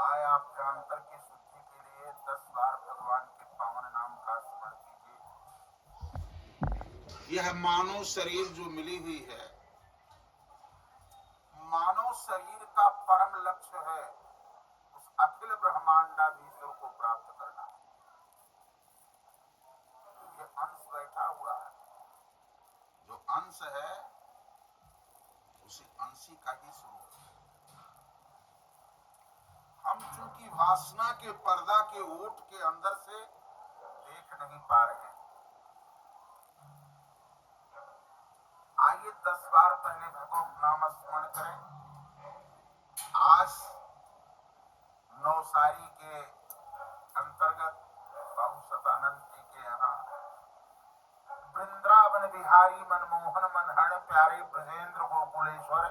आय आपके अंतर की शुद्धि के लिए 10 बार भगवान के पावन नाम का स्मरण कीजिए। यह मानव शरीर जो मिली हुई है, मानव शरीर का परम लक्ष्य है उस अखिल ब्रह्मांडाधीश्वर को प्राप्त करना। ये अंश बैठा हुआ है, जो अंश है उसी अंशी का ही स्वरूप है। हम चूंकि वासना के पर्दा के ओट के अंदर से देख नहीं पा रहे हैं। आइए 10 बार पहले भगवत नाम स्मरण करें। आज नौसारी के अंतर्गत बाबू सतानंद जी के यहाँ वृंदावन बिहारी मनमोहन मनहर प्यारे ब्रजेंद्र गोकुलेश्वर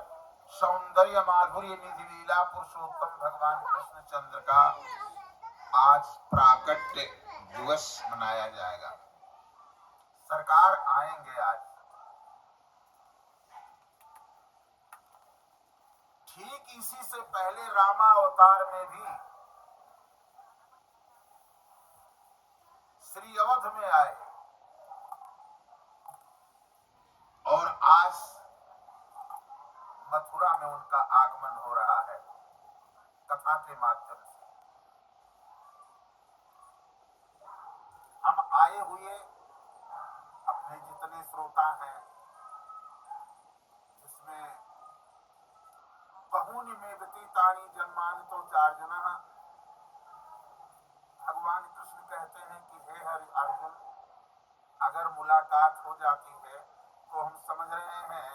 सौंदर्य माधुर्य निधि लीला पुरुषोत्तम भगवान कृष्ण चंद्र का आज प्राकट्य दिवस मनाया जाएगा। सरकार आएंगे आज। ठीक इसी से पहले रामा अवतार में भी श्री अवध में आए और आज मथुरा में उनका आगमन हो रहा है कथा के माध्यम से। हम आए हुए अपने जितने श्रोता हैं, जिसमें बहुनि में व्यतीतानि जन्मानि तो चार्जुन, भगवान कृष्ण कहते हैं कि हे हरि अर्जुन, अगर मुलाकात हो जाती है तो हम समझ रहे हैं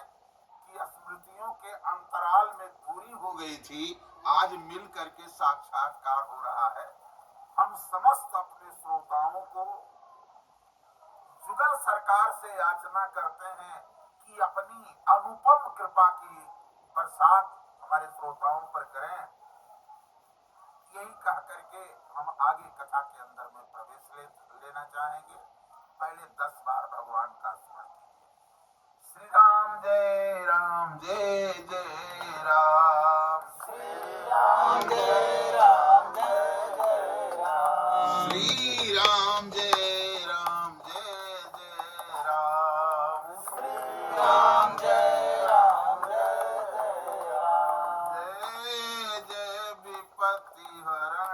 कि स्मृतियों के अंतराल में दूरी हो गई थी, आज मिल करके साक्षात्कार हो रहा है। हम समस्त अपने श्रोताओं को जुगल सरकार से याचना करते हैं कि अपनी अनुपम कृपा की बरसात हमारे श्रोताओं पर करें। यही कह करके हम आगे कथा के अंदर में प्रवेश लेना चाहेंगे। पहले 10 बार भगवान का स्मरण कीजिए। श्री राम जय राम जय जय राम, श्री राम जय राम जय जय राम, श्री राम जय राम जय जय राम, श्री राम जय राम जय जय राम। जय जय विपत्ति हरण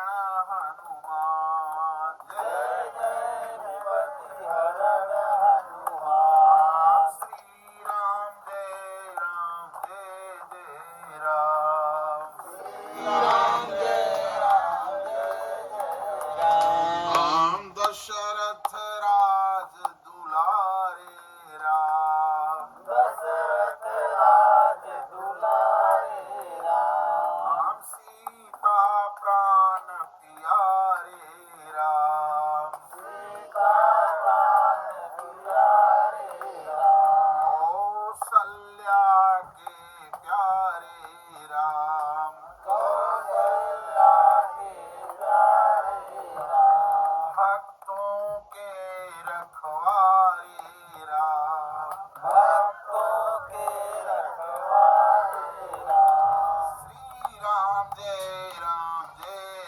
हनुमान, जय जय विपत्ति हरण हनुमान, श्री राम जय राम, श्री राम जय राम दशरथ राज दुलारे राम, दशरथ राज दुलारे राम, सीता प्राण प्यारे राम, सीता प्राण प्यारे राम, कौसल्या के प्यारे राम, कौसल्या के प्यारे राम, भक्तों के रखवारे राम, भक्तों के रखवारे राम, श्री राम जय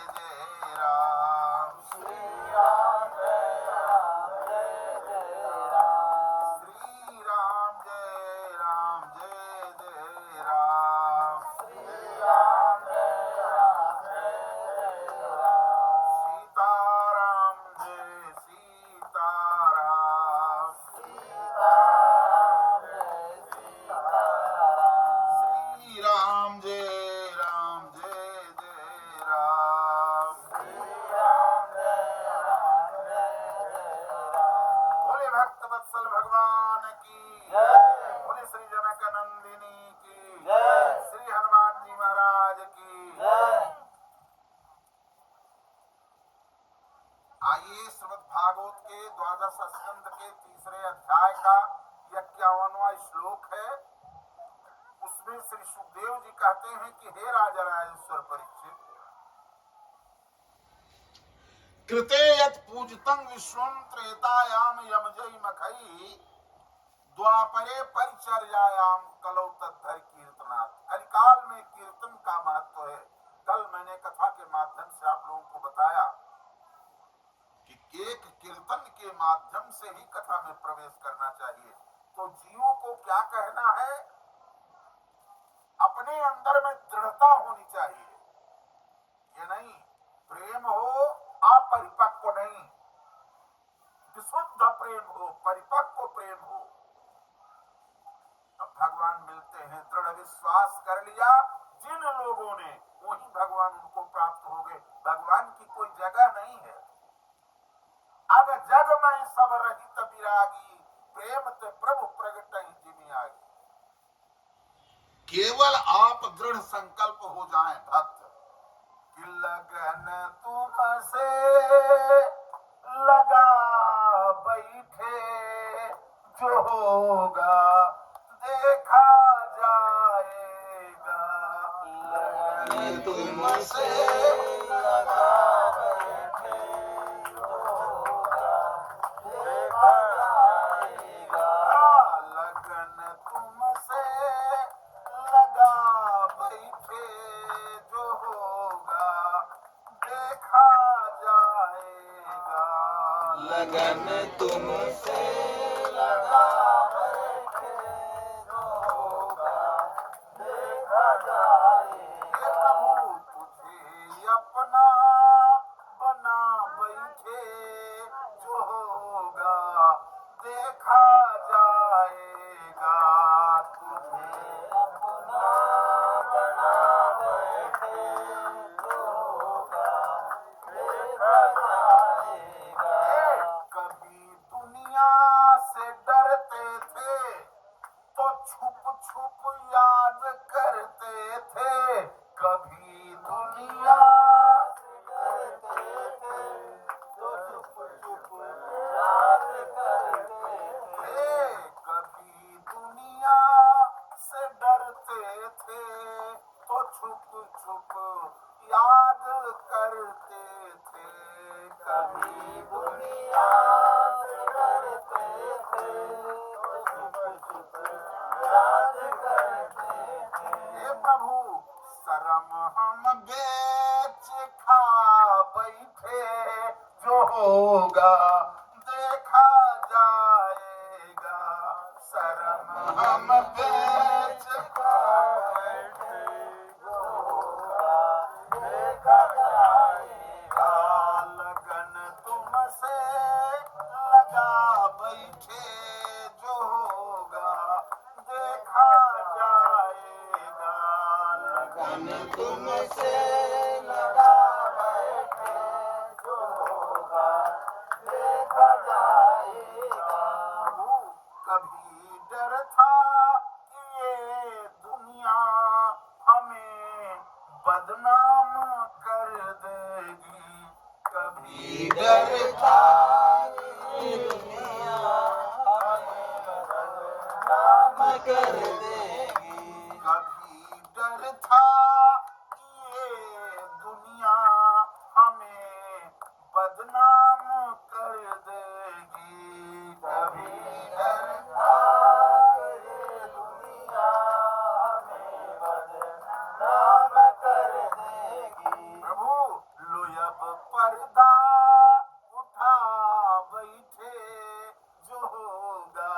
जय राम, श्री राम जय जय राम, श्री राम जय जय राम, श्री राम जय जय राम, सीताराम जय सीताराम, सीताराम जय सीताराम, श्री राम जय जय राम, श्री राम जय राम। बोले भक्त वत्सल भगवान की जय, बोले श्री जनक नंदिनी की जय, श्री हनुमान जी महाराज की जय। आइए श्रीमद् भागवत के 12 स्कंद के 3 अध्याय का 51वां श्लोक है। उसमें श्री सुखदेव जी कहते हैं कि हे राजा राजेश्वर परीक्षित, कृते यत् पूजितं विश्वं त्रेतायाम यमजय मखई, द्वापरे परिचर्यायाम कलौ तद्धर कीर्तनात्। कलिकाल में कीर्तन का महत्व है, कल मैंने कथा के माध्यम से आप लोगों को बताया कि एक कीर्तन के माध्यम से ही कथा में प्रवेश करना चाहिए। तो जीवों को क्या कहना है, अपने अंदर में दृढ़ता होनी चाहिए। ये नहीं प्रेम हो अपरिपक्व नहीं, विशुद्ध प्रेम हो, परिपक्व प्रेम हो। अब भगवान मिलते हैं, दृढ़ विश्वास कर लिया जिन लोगों ने, वही भगवान उनको प्राप्त हो गए। भगवान की कोई जगह नहीं है। अब जग में सब रहित विरागी, प्रेम ते प्रभु प्रगट ही जिमी आगी। केवल आप दृढ़ संकल्प हो जाएं भक्त कि लगन तुमसे लगा बैठे, जो होगा देखा जाएगा। लगन तुमसे लगा बैठे, जो होगा देखा जाएगा। लगन तुमसे लगा बैठे, जो होगा देखा जाएगा। लगन तुमसे लगा बैठे, जो होगा देखा जाएगा। प्रभु तुझे अपना बना बैठे, जो होगा देखा जाएगा। तुझे अपना बना बैठे, जो होगा देखा जाएगा। कभी दुनिया से डरते थे तो छुप छुप याद करते थे। कभी दुनिया से डरते थे तो छुप छुप याद करते थे। कभी दुनिया से डरते थे तो छुप छुप याद करते थे। कभी दुनिया से डरते थे तो छुप छुप याद करते थे। हे प्रभु शर्म हम बेच खा बैठे, जो होगा देखा जाएगा। शर्म हम बेच खा बैठे, जो होगा देखा जाएगा। लगन तुमसे लगा बैठे, जो होगा देखा जाएगा। लगन तुमसे लगा बैठे, जो होगा देखा जाएगा। कभी डर था कि ये दुनिया हमें बदनाम कर देगी। कभी डर था कि ये दुनिया हमें बदनाम कर देगी। कभी डर था कि ये दुनिया हमें बदनाम कर देगी। कभी डर था कि ये दुनिया हमें बदनाम कर देगी। प्रभु लो अब पर्दा उठा बैठे, जो होगा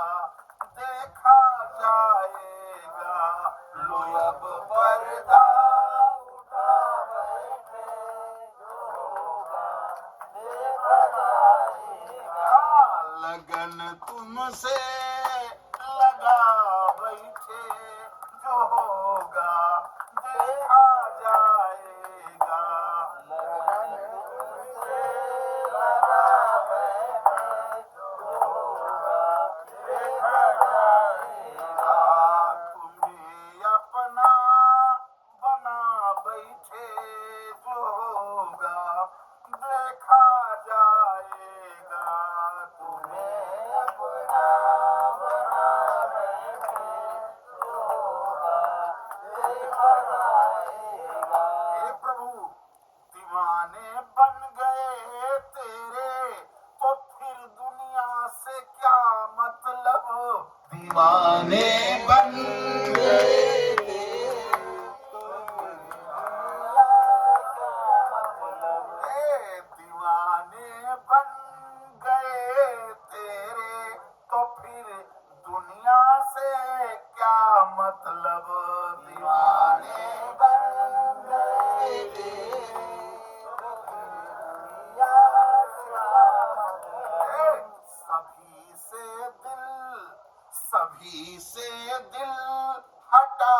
देखा जाएगा। लो अब पर्दा उठा बैठे, जो होगा देखा जाएगा। लगन तुमसे लगा बैठे, जो होगा देखा जाएगा। लगन तुमसे लगा बैठे, जो होगा देखा जाएगा। तुम्हें अपना बना बैठे, जो होगा देखा जाएगा। तुम्हें अपना बना बैठे, जो होगा देखा जाएगा। हे प्रभु दीवाने बन गए तेरे, तो फिर दुनिया से क्या मतलब। दीवाने बन गए तेरे, तो फिर दुनिया मतलब दीवाने बन गए थे। सभी से दिल हटा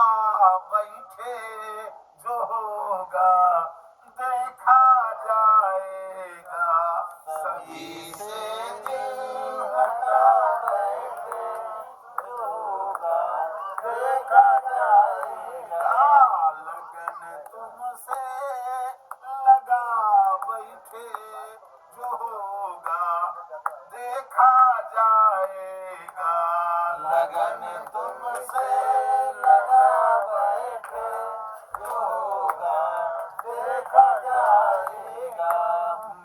बैठे, जो होगा देखा जाएगा। सभी से दिल हटा बैठे, जो होगा देखा जाएगा। लगन तुमसे लगा बैठे, जो होगा देखा जाएगा। लगन तुमसे लगा बैठे, जो होगा देखा जाएगा।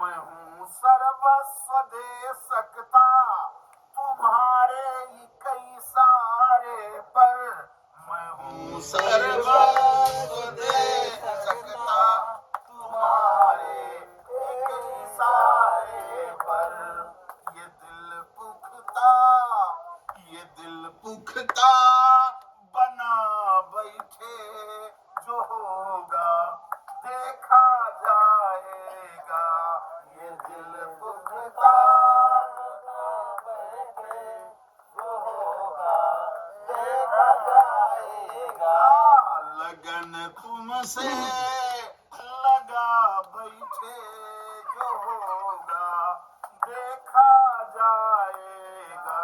मैं हूँ सर्वस्व दे सकता तुम्हारे ही कई सारे पर। मैं हूँ सर्वस्व दे सकता तुम्हारे कई सारे पर। ये दिल पुख्ता बना बैठे, जो होगा देखा जाएगा। ये दिल पुख्ता बना बैठे, जो होगा देखा जाएगा। लगन तुमसे लगा बैठे, जो होगा देखा जाएगा।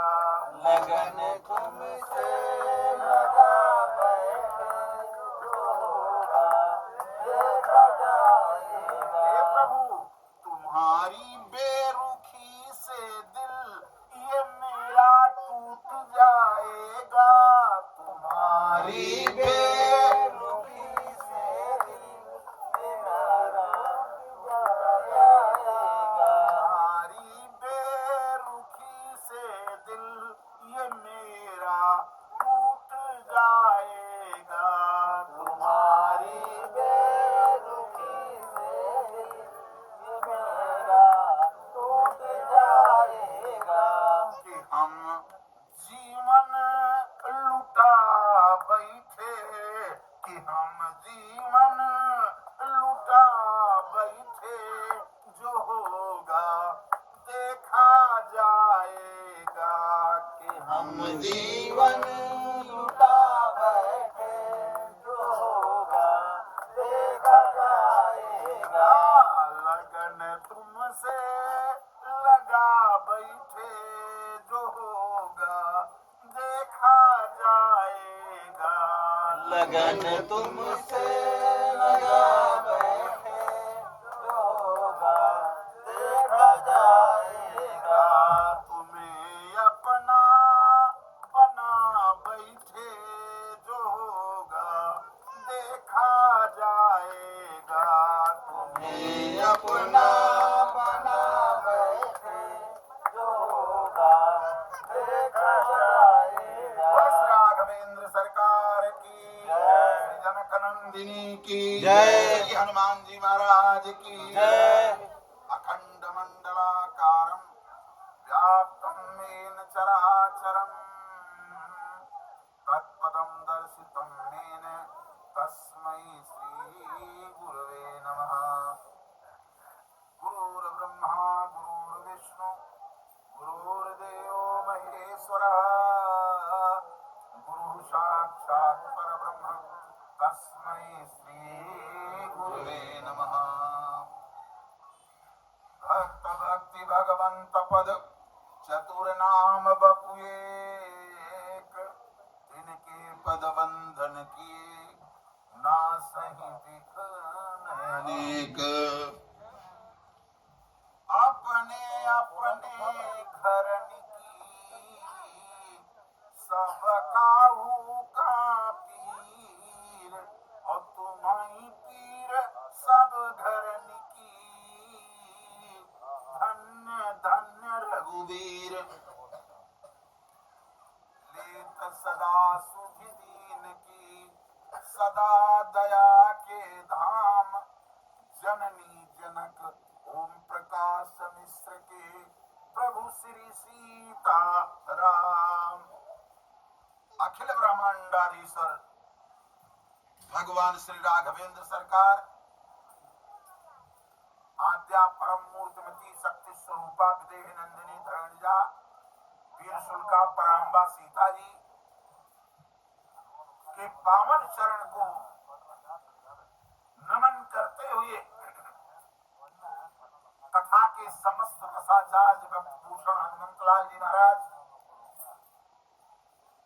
लगन तुमसे लगा बैठे, जो होगा देखा जाएगा। हे प्रभु, तुम्हारी बेरुखी से दिल ये मेरा टूट जाएगा। तुम्हारी बेरुखी से दिल ये मेरा टूट जाएगा। तुम्हारी बेरुखी से दिल ये मेरा टूट जाएगा। तुम्हारी बेरुखी से दिल ये मेरा टूट जाएगा। कि हम जीवन लुटा बैठे, कि हम जीवन लुटा बैठे, जो होगा देखा जाएगा। कि हम जीवन लुटा बैठे, जो होगा देखा जाएगा। लगन तुमसे लगा बैठे, जो होगा देखा जाएगा। लगन तुमसे लगा बैठे, जो होगा देखा जाएगा। तुम्हें अपना बना बैठे, जो होगा देखा जाएगा। तुम्हें अपना बना बैठे, जो होगा देखा जाएगा। बस राघवेंद्र सरकार की जय, जनक नंदिनी की जय, श्री हनुमान जी महाराज की जय। अखंड मंडलाकारं व्याप्तं येन चराचरं तत्पदं दर्शितं येन तस्मै श्री गुरवे नमः। गुरुर्ब्रह्मा गुरुर्विष्णु गुरुर्देवो महेश्वरः, गुरुः साक्षात् परब्रह्म तस्मै श्री गुरवे नमः। भक्त भक्ति भगवंत पद चतुर नाम बपु एक, तिनके पद बंधन किए ना सही दिखन अनेक। अपने अपने घर की सब काहू का पीर, और तुम्हारी पीर सब घर की। धन्य धन्य रघुवीर, लेत सदा सुधि दीन की, सदा दया के धाम। जननी जनक ओम प्रकाश मिश्र के, प्रभु श्री सीता राम। अखिल ब्रह्मांडाधीश्वर भगवान श्री राघवेंद्र सरकार आद्या परम मूर्तिमती शक्ति स्वरूपा विदेह नंदिनी धरणिजा वीर शुल्का पराम्बा सीता जी के पावन चरण को नमन करते हुए कथा के समस्त रसाचार्य भूषण हनुमंतलाल जी महाराज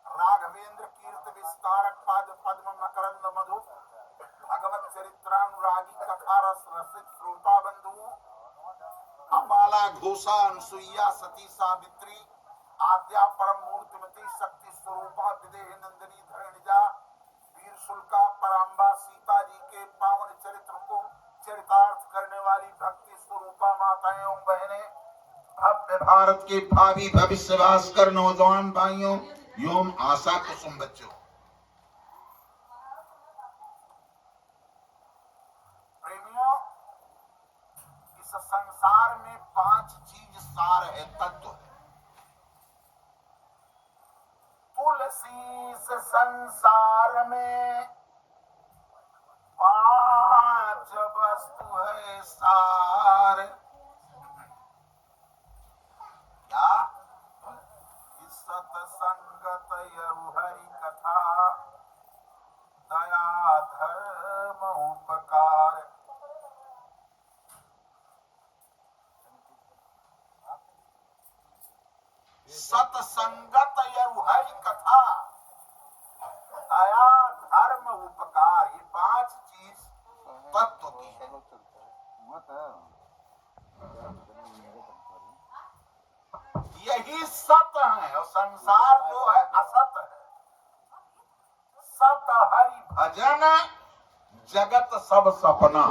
राघवेंद्र कीर्त विस्तारक पाद पद्म मकरंद मधु भगवत चरित्रानुरागी कथा रस रसिक श्रोता बंधु अपाला घोषा अनुसुईया सती सावित्री आद्या परम मूर्तिमती शक्ति स्वरूपा विदेह नंदिनी धरणिजा वीर शुल्का पराम्बा सीता जी के पावन चरित्र को चरितार्थ करने वाली भक्ति स्वरूपा माताएं एवं बहनें, भव्य भारत के भावी भविष्य भास्कर नौजवान भाइयों एवं आशा कुसुम बच्चों, प्रेमियों, इस संसार में 5 चीज सार है, तत्व है। तुलसी से संसार में 5 वस्तु है सार। क्या? सतसंगत यरु हरि कथा दया धर्म उपकार। सतसंगत यरु हरि कथा दया धर्म उपकार, ये 5 चीज तत्व की है। यही सत्य है और संसार जो है असत है। सत हरि भजन जगत सब सपना।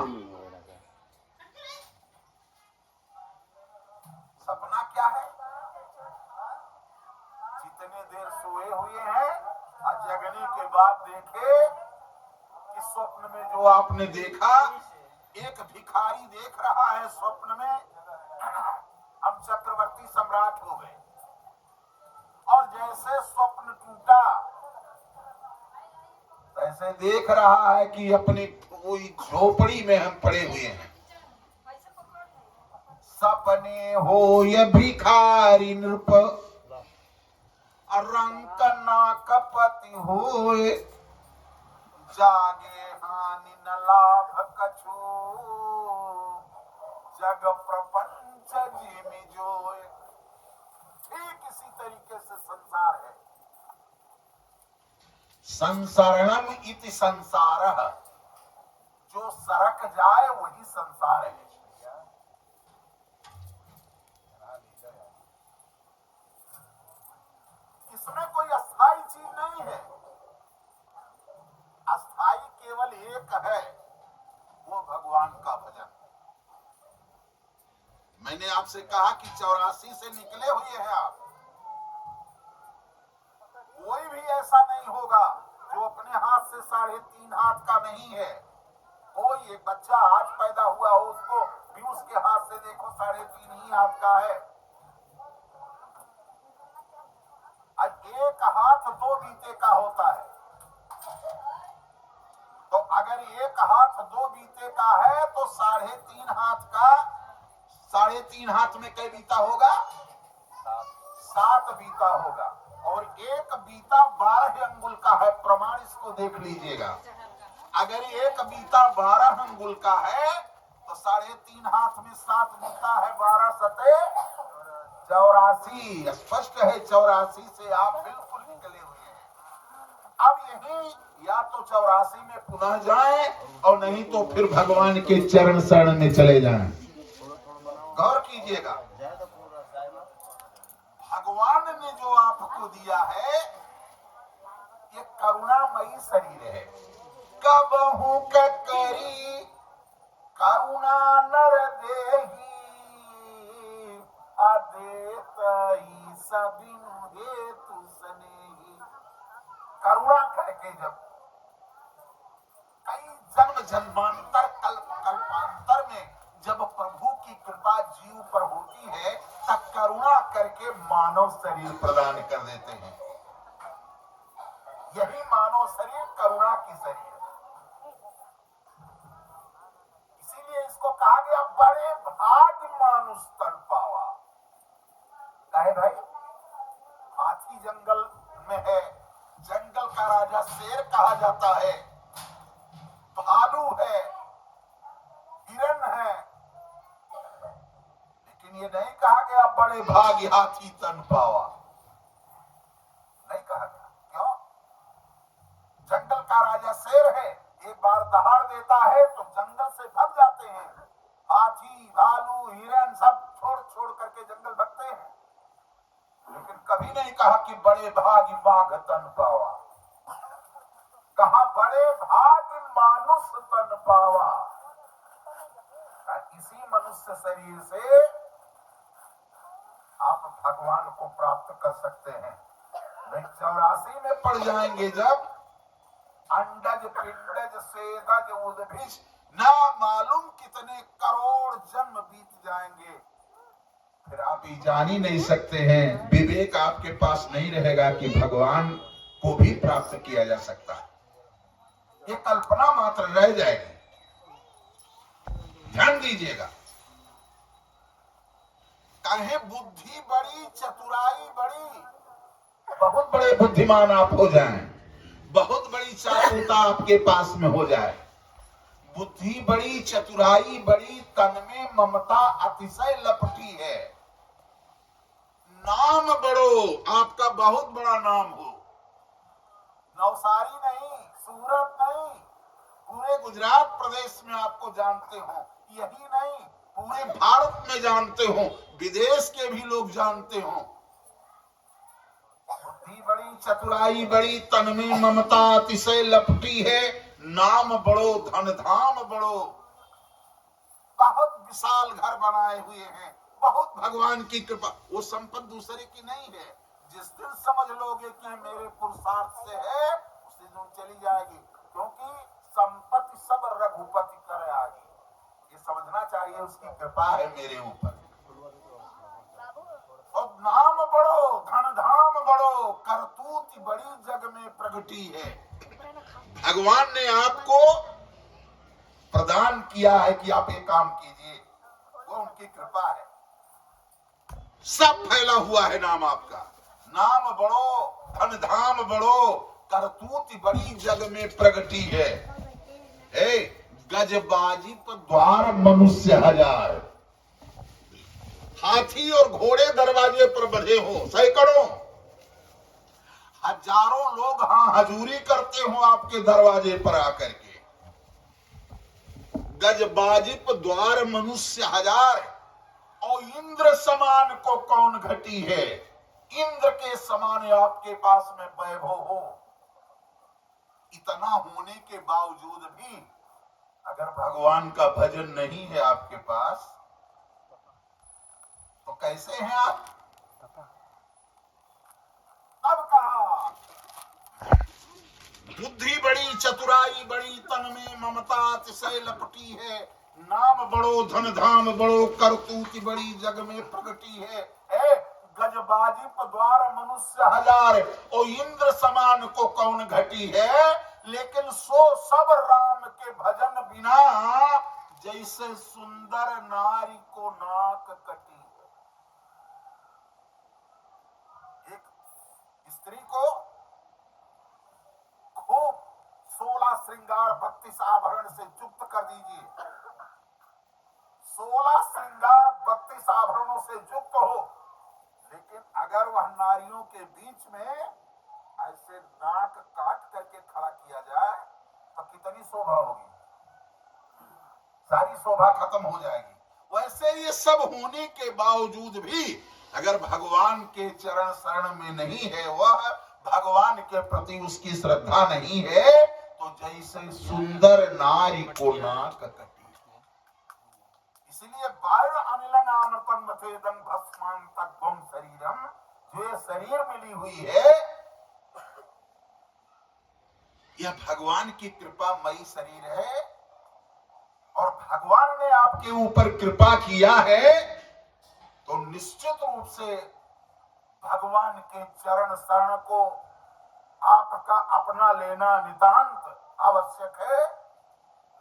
सपना क्या है? जितने देर सोए हुए हैं और जगने के बाद देखे कि स्वप्न में जो आपने देखा, एक भिखारी देख रहा है स्वप्न में हम चक्रवर्ती सम्राट हो गए, और जैसे स्वप्न टूटा तैसे देख रहा है कि अपनी कोई झोपड़ी में हम पड़े हुए हैं। सपने हो ये भिखारी नृप रंक ना कपति होए, जागे हानि न लाभ कछु जग प्रपंच जिमि जोए। ठीक इसी तरीके से संसार है। संसारणम इति संसारः, जो सरक जाए वही संसार है। इसमें कोई अस्थाई चीज नहीं है। अस्थाई केवल एक है, वो भगवान का भजन। मैंने आपसे कहा कि 84 से निकले हुए हैं आप। कोई भी ऐसा नहीं होगा जो अपने हाथ से 3.5 हाथ का नहीं है। कोई एक बच्चा आज पैदा हुआ हो, उसको भी उसके हाथ से देखो 3.5 ही हाथ का है। एक हाथ 2 बीते का होता है, तो अगर एक हाथ 2 बीते का है तो 3.5 हाथ का 3.5 हाथ में कई बीता होगा? 7 बीता होगा। और एक बीता 12 अंगुल का है। प्रमाण इसको देख लीजिएगा। अगर एक बीता 12 अंगुल का है तो 3.5 हाथ में 7 बीता है, 12 सते 84। स्पष्ट है 84 से आप बिल्कुल निकले हुए हैं। अब यही या तो 84 में पुनः जाएं और नहीं तो फिर भगवान के चरण शरण में चले जाएं। गौर कीजिएगा, भगवान ने जो आपको दिया है ये करुणामयी शरीर है। कबहू करी करुणा नर देही अदेतई सबिनु हेतु स्नेही। करुणा करके जब कई जन्म जन्मांतर कल्प कल्पांतर में जब प्रभु की कृपा जीव पर होती है तब करुणा करके मानव शरीर प्रदान कर देते हैं। यही मानव शरीर करुणा की शरीर है। इसीलिए इसको कहा गया बड़े भाग मानुष तन पावा। कहे भाई, हाथी जंगल में है, जंगल का राजा शेर कहा जाता है, भालू है, हिरन है, लेकिन ये नहीं कहा गया बड़े भाग हाथी तन पावा। नहीं कहा गया। क्यों? जंगल का राजा शेर है, एक बार दहाड़ देता है तो जंगल से भाग जाते हैं। हाथी, भालू, हिरन सब छोड़ छोड़ करके जंगल भागते हैं, लेकिन कभी नहीं कहा कि बड़े भाग बाघ तन पावा। कहा बड़े भाग मानुष तन पावा। इसी मनुष्य शरीर से आप भगवान को प्राप्त कर सकते हैं। नहीं 84 में पड़ जाएंगे जब अंडज पिंडज सेदज उद्भिज ना मालूम कितने करोड़ जन्म बीत जाएंगे, फिर आप ये जान ही नहीं सकते हैं, विवेक आपके पास नहीं रहेगा कि भगवान को भी प्राप्त किया जा सकता है। ये कल्पना मात्र रह जाएगी। ध्यान दीजिएगा, कहे बुद्धि बड़ी चतुराई बड़ी, बहुत बड़े बुद्धिमान आप हो जाएं, बहुत बड़ी चातुरता आपके पास में हो जाए, बुद्धि बड़ी चतुराई बड़ी, तन में ममता अतिशय लपटी है, नाम बड़ो, आपका बहुत बड़ा नाम हो, नवसारी नहीं, सूरत नहीं, पूरे गुजरात प्रदेश में आपको जानते हो, यही नहीं पूरे भारत में जानते हो, विदेश के भी लोग जानते हो। बुद्धि बड़ी चतुराई बड़ी, तन में ममता अतिशय लपटी है, नाम बड़ो धन धाम बड़ो, बहुत विशाल घर बनाए हुए हैं, बहुत भगवान की कृपा। वो संपत्ति दूसरे की नहीं है, जिस दिन समझ लोगे कि मेरे पुरुषार्थ से है, उसी दिन चली जाएगी, क्योंकि संपत्ति सब रघुपति कर आएगी। ये समझना चाहिए उसकी कृपा है मेरे ऊपर। और नाम बड़ो धन धाम बड़ो, करतूत बड़ी जग में प्रगटी है। भगवान ने आपको प्रदान किया है कि आप ये काम कीजिए, वो उनकी कृपा है। सब फैला हुआ है नाम आपका, नाम बड़ो धन धाम बड़ो, करतूत बड़ी जग में प्रगटी है। गजबाजी पर द्वार मनुष्य हजार, हाथी और घोड़े दरवाजे पर बंधे हो सैकड़ों, हजारों लोग हाँ हजूरी करते हो आपके दरवाजे पर आकर के। गजबाजी पर द्वार मनुष्य हजार, और इंद्र समान को कौन घटी है, इंद्र के समान आपके पास में वैभव हो। इतना होने के बावजूद भी अगर भगवान का भजन नहीं है आपके पास, तो कैसे हैं आप? अब कहा बुद्धि बड़ी चतुराई बड़ी, तन में ममता अतिशय लपटी है, नाम बड़ो धन धाम बड़ो, करतूत बड़ी जग में प्रगटी है। गजबाजी द्वार मनुष्य हजार, और इंद्र समान को कौन घटी है, लेकिन सो सब राम के भजन बिना, जैसे सुंदर नारी को नाक कटी है। एक स्त्री को खूब 16 श्रृंगार 32 आभरण से युक्त कर दीजिए, 16 श्रृंगार 32 आभरणों से युक्त हो, लेकिन अगर वह नारियों के बीच में ऐसे नाक काट करके खड़ा किया जाए तो कितनी शोभा होगी, सारी शोभा खत्म हो जाएगी। वैसे ये सब होने के बावजूद भी अगर भगवान के चरण शरण में नहीं है, वह भगवान के प्रति उसकी श्रद्धा नहीं है, तो जैसे सुंदर नारी को नाक कटी। इसलिए वायु अनिलन अमृतम मथेदं भस्मान तत्वम शरीरम, जो ये शरीर मिली हुई है, यह भगवान की कृपा मई शरीर है, और भगवान ने आपके ऊपर कृपा किया है, तो निश्चित रूप से भगवान के चरण शरण को आपका अपना लेना नितांत आवश्यक है,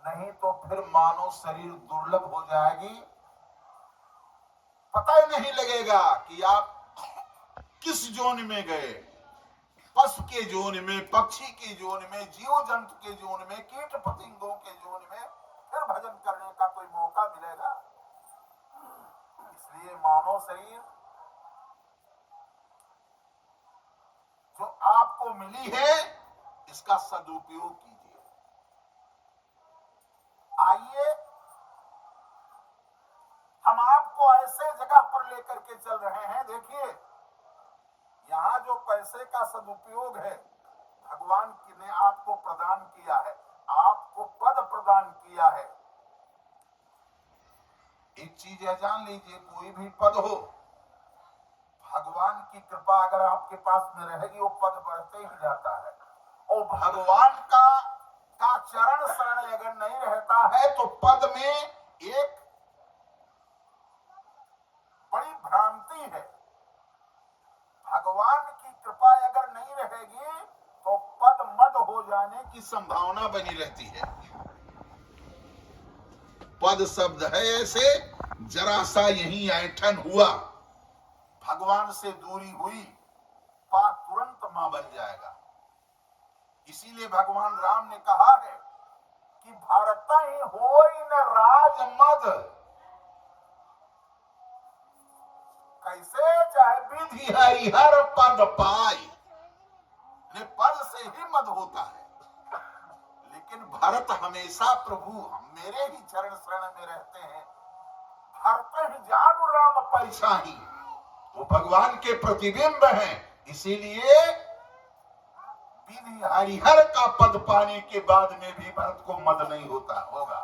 नहीं तो फिर मानव शरीर दुर्लभ हो जाएगी। पता ही नहीं लगेगा कि आप किस जोन में गए, पशु के जोन में, पक्षी के जोन में, जीव जंतु के जोन में, कीट पतंगों के जोन में फिर भजन करने का कोई मौका मिलेगा। इसलिए मानव शरीर जो आपको मिली है, इसका सदुपयोग कीजिए। आइए हम आपको ऐसे जगह पर लेकर के चल रहे हैं। देखिए, यहाँ जो पैसे का सदुपयोग है, भगवान ने आपको प्रदान किया है, आपको पद प्रदान किया है। एक चीज है, जान लीजिए, कोई भी पद हो, भगवान की कृपा अगर आपके पास में रहेगी, वो पद बढ़ते ही जाता है। और भगवान का चरण शरण अगर नहीं रहता है तो पद में एक बड़ी भ्रांति है। भगवान की कृपा अगर नहीं रहेगी तो पद मद हो जाने की संभावना बनी रहती है। पद शब्द है ऐसे, जरा सा यही ऐंठन हुआ, भगवान से दूरी हुई, पाप तुरंत मां बन जाएगा। इसीलिए भगवान राम ने कहा है कि भारत ही होई न राज मद, कैसे चाहे विधि हरिहर पद पाई। पद से ही मद होता है, लेकिन भरत हमेशा प्रभु मेरे ही चरण शरण में रहते हैं। भरत ही जानू राम परिछाही, वो भगवान के प्रतिबिंब हैं। इसीलिए विधि हरिहर का पद पाने के बाद में भी भरत को मद नहीं होता होगा।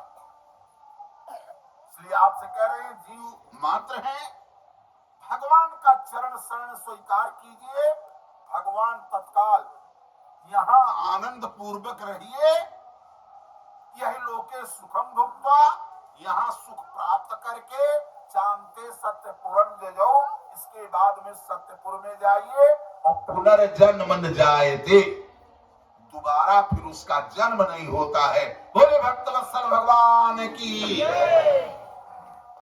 इसलिए आपसे कह रहे हैं, जीव मात्र हैं, भगवान का चरण शरण स्वीकार कीजिए। भगवान तत्काल यहाँ आनंद पूर्वक रहिए। यही लोके सुखम भुक्त्वा, यहाँ सुख प्राप्त करके चांते सत्यपुरम जजो, इसके बाद में सत्यपुर में जाइए और पुनर्जन्म न जायते, दोबारा फिर उसका जन्म नहीं होता है। बोले भक्तवत्सल भगवान की।